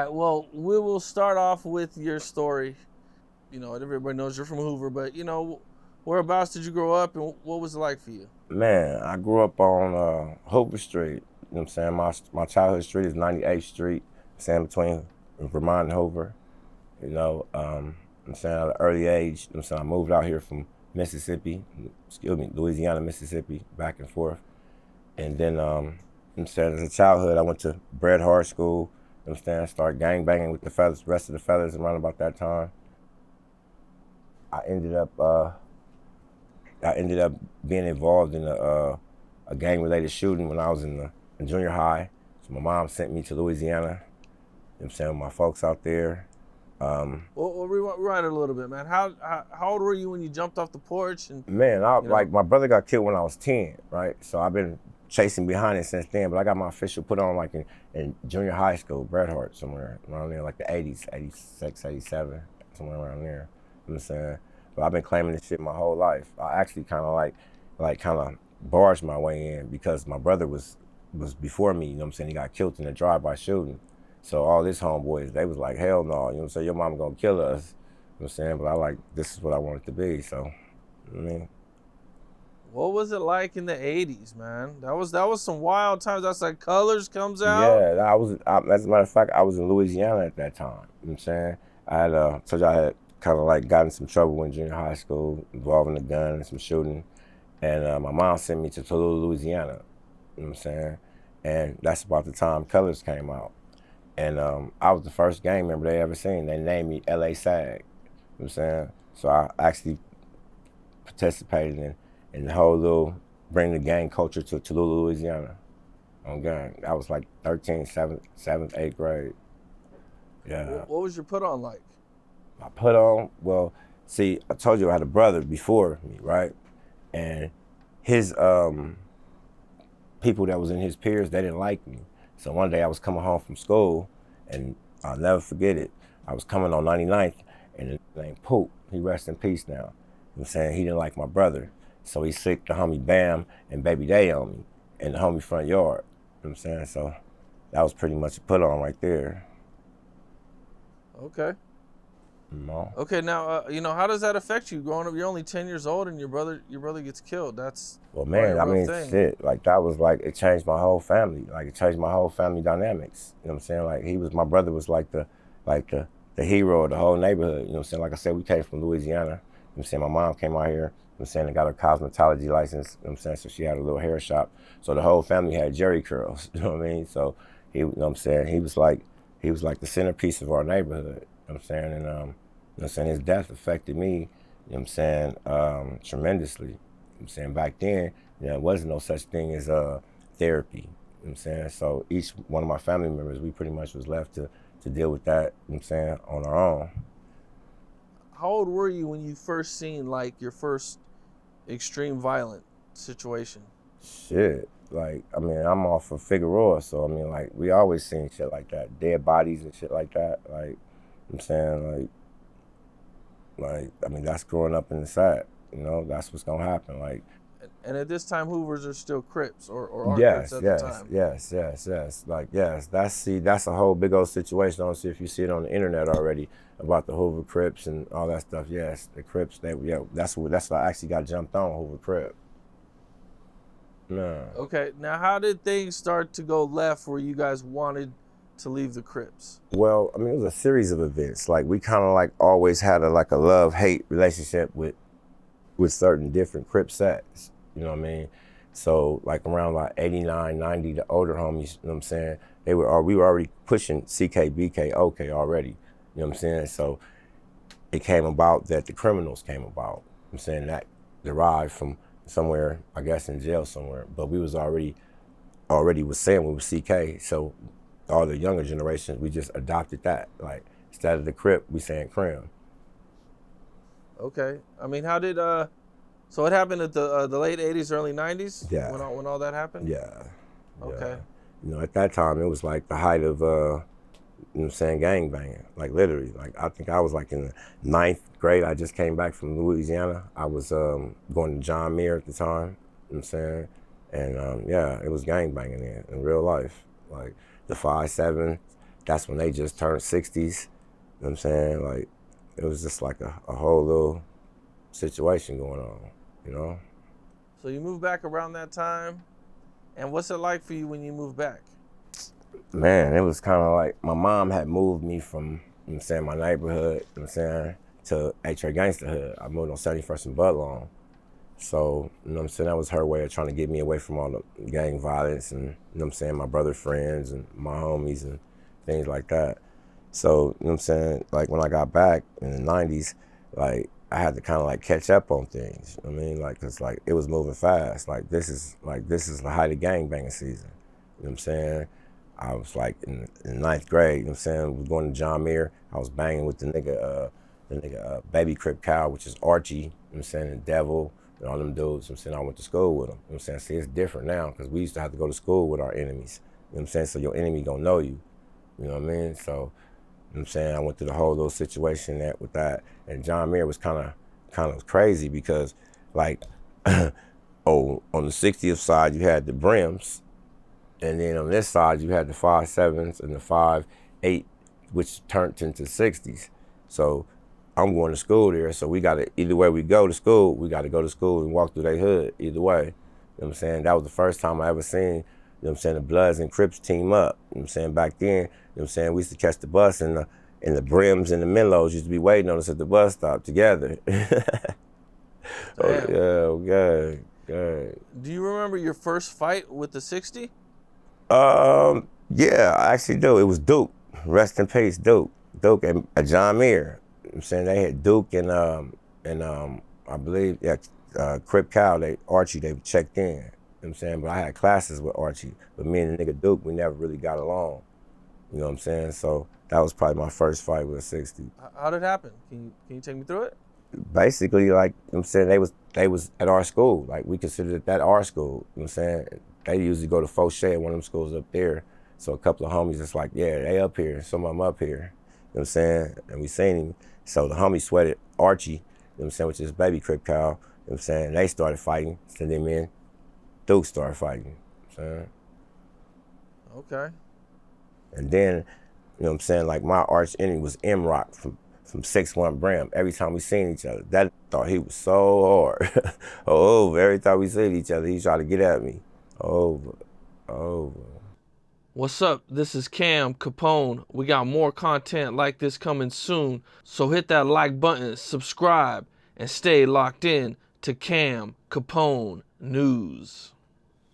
right, well, we will start off with your story. You know, everybody knows you're from Hoover, but you know, whereabouts did you grow up and what was it like for you? Man, I grew up on Hoover Street. You know what I'm saying? My childhood street is 98th Street, saying between Vermont and Hoover. I'm saying at an early age, you know what I'm saying, I moved out here from Mississippi, Louisiana, Mississippi, back and forth. And then, I'm saying, as a childhood, I went to Bret Hart School. You know what I'm saying? Started gang banging with the fellas, rest of the fellas around about that time. I ended up being involved in a gang-related shooting when I was in junior high. So my mom sent me to Louisiana. You know what I'm saying, with my folks out there. Well, rewind it a little bit, man. How old were you when you jumped off the porch? And Man, my brother got killed when I was 10, right? So I've been chasing behind it since then, but I got my official put on like in junior high school, Bret Hart, somewhere around there, like the 80s, 86, 87, somewhere around there. You know what I'm saying? But I've been claiming this shit my whole life. I actually kind of barged my way in because my brother was before me, you know what I'm saying? He got killed in a drive-by shooting. So all these homeboys, they was like, hell no, you know what I'm saying? Your mama gonna kill us. You know what I'm saying? But this is what I want it to be, so, you know what I mean? what was it like in the 80s, man? That was some wild times. That's like Colors comes out. Yeah, as a matter of fact, I was in Louisiana at that time. You know what I'm saying? Told you I had kind of like gotten some trouble in junior high school involving a gun and some shooting. And my mom sent me to Toulouse, Louisiana. You know what I'm saying? And that's about the time Colors came out. And I was the first gang member they ever seen. They named me LA SAG. You know what I'm saying? So I actually participated in the whole little bring the gang culture to Toulouse, Louisiana on gang. I was like 13, 7th, 8th grade. Yeah. What was your put on like? I put on, well, see, I told you I had a brother before me, right? And his people that was in his peers, they didn't like me. So one day I was coming home from school, and I'll never forget it. I was coming on 99th, and his name Poop, he rests in peace now. You know what I'm saying? He didn't like my brother. So he sicked the homie Bam and Baby Day on me in the homie front yard. You know what I'm saying? So that was pretty much a put on right there. Okay. No. Okay, now you know, how does that affect you growing up? You're only 10 years old and your brother gets killed. That's Well, man, I mean, shit, like that was like, it changed my whole family. Like it changed my whole family dynamics. You know what I'm saying? Like my brother was like the hero of the whole neighborhood. You know what I'm saying? Like I said, we came from Louisiana. You know what I'm saying? My mom came out here, you know what I'm saying, and got her cosmetology license. You know what I'm saying? So she had a little hair shop. So the whole family had jerry curls. You know what I mean? So you know what I'm saying? He was like the centerpiece of our neighborhood. You know what I'm saying? And you know what I'm saying, his death affected me, you know what I'm saying, tremendously. You know what I'm saying, back then, you know, there wasn't no such thing as therapy. You know what I'm saying? So each one of my family members, we pretty much was left to deal with that, you know what I'm saying, on our own. How old were you when you first seen like your first extreme violent situation? Shit. Like, I mean, I'm off of Figueroa, so I mean, like, we always seen shit like that, dead bodies and shit like that. Like, you know what I'm saying, I mean, that's growing up in the side. You know, that's what's gonna happen. Like, and at this time, Hoovers are still Crips or are yes, Crips at yes, the time. yes. Like, yes, that's a whole big old situation. I don't see if you see it on the internet already about the Hoover Crips and all that stuff. Yes, the Crips. That's what I actually got jumped on, Hoover Crip. No. Okay, now how did things start to go left where you guys wanted to leave the Crips? Well, I mean, it was a series of events. Like, we kind of like always had a love-hate relationship with certain different Crip sets. You know what I mean? So like around like 89, 90, the older homies, you know what I'm saying, we were already pushing CK, BK, OK already. You know what I'm saying? So it came about that the criminals came about. I'm saying that derived from somewhere, I guess in jail somewhere. But we was already was saying we were CK. So all the younger generations, we just adopted that. Like, instead of the Crip, we saying Crim. Okay, I mean, how did so it happened at the late 80s, early 90s? Yeah. When all that happened? Yeah. Okay. You know, at that time, it was like the height of, you know what I'm saying, gang banging. Like, literally. Like, I think I was like in the 9th grade. I just came back from Louisiana. I was going to John Muir at the time. You know what I'm saying? And, yeah, it was gang banging in real life. Like, the 5'7", that's when they just turned 60s. You know what I'm saying? Like, it was just like a whole little situation going on, you know? So you moved back around that time, and what's it like for you when you moved back? Man, it was kind of like my mom had moved me from, you know what I'm saying, my neighborhood, you know what I'm saying, to H.A. Gangsterhood. I moved on 71st and Budlong. So, you know what I'm saying, that was her way of trying to get me away from all the gang violence and, you know what I'm saying, my brother friends and my homies and things like that. So, you know what I'm saying, like when I got back in the 90s, like I had to kind of like catch up on things. You know what I mean? Like, cause like it was moving fast. This is the height of gangbanging season. You know what I'm saying? I was like in ninth grade, you know what I'm saying? I was going to John Muir. I was banging with the nigga Baby Crip Cow, which is Archie, you know what I'm saying, the Devil, and all them dudes, you know what I'm saying? I went to school with them. You know what I'm saying? See, it's different now because we used to have to go to school with our enemies. You know what I'm saying? So your enemy gonna know you. You know what I mean? So, you know what I'm saying? I went through the whole little situation with that. And John Muir was kind of crazy because, like, on the 60th side, you had the Brims. And then on this side, you had the 5.7s and the 5.8, which turned into 60s. So I'm going to school there. So we got to, either way we go to school, we got to go to school and walk through their hood, either way. You know what I'm saying? That was the first time I ever seen, you know what I'm saying, the Bloods and Crips team up. You know what I'm saying? Back then, you know what I'm saying, we used to catch the bus and the Brims and the Menlos used to be waiting on us at the bus stop together. Oh, yeah, okay, good. Do you remember your first fight with the 60? Yeah, I actually do. It was Duke. Rest in peace, Duke. Duke and John Muir. You know what I'm saying, they had Duke and I believe Crip Cow, Archie, they checked in. You know what I'm saying? But I had classes with Archie. But me and the nigga Duke, we never really got along. You know what I'm saying? So that was probably my first fight with a 60. How did it happen? Can you take me through it? Basically, like, you know what I'm saying, they was at our school. Like, we considered that our school. You know what I'm saying? They usually go to Fauché, one of them schools up there. So a couple of homies just like, yeah, they up here, some of them up here. You know what I'm saying? And we seen him. So the homie sweated Archie, you know what I'm saying, which is Baby Crip Cow. You know what I'm saying? They started fighting. So then me and Duke started fighting. You know what I'm saying? Okay. And then, you know what I'm saying, like my arch enemy was M-Rock from 6'1" Brim. Every time we seen each other, that thought he was so hard. Over. Every time we seen each other, he tried to get at me. Over. What's up? This is Cam Capone. We got more content like this coming soon. So hit that like button, subscribe, and stay locked in to Cam Capone News.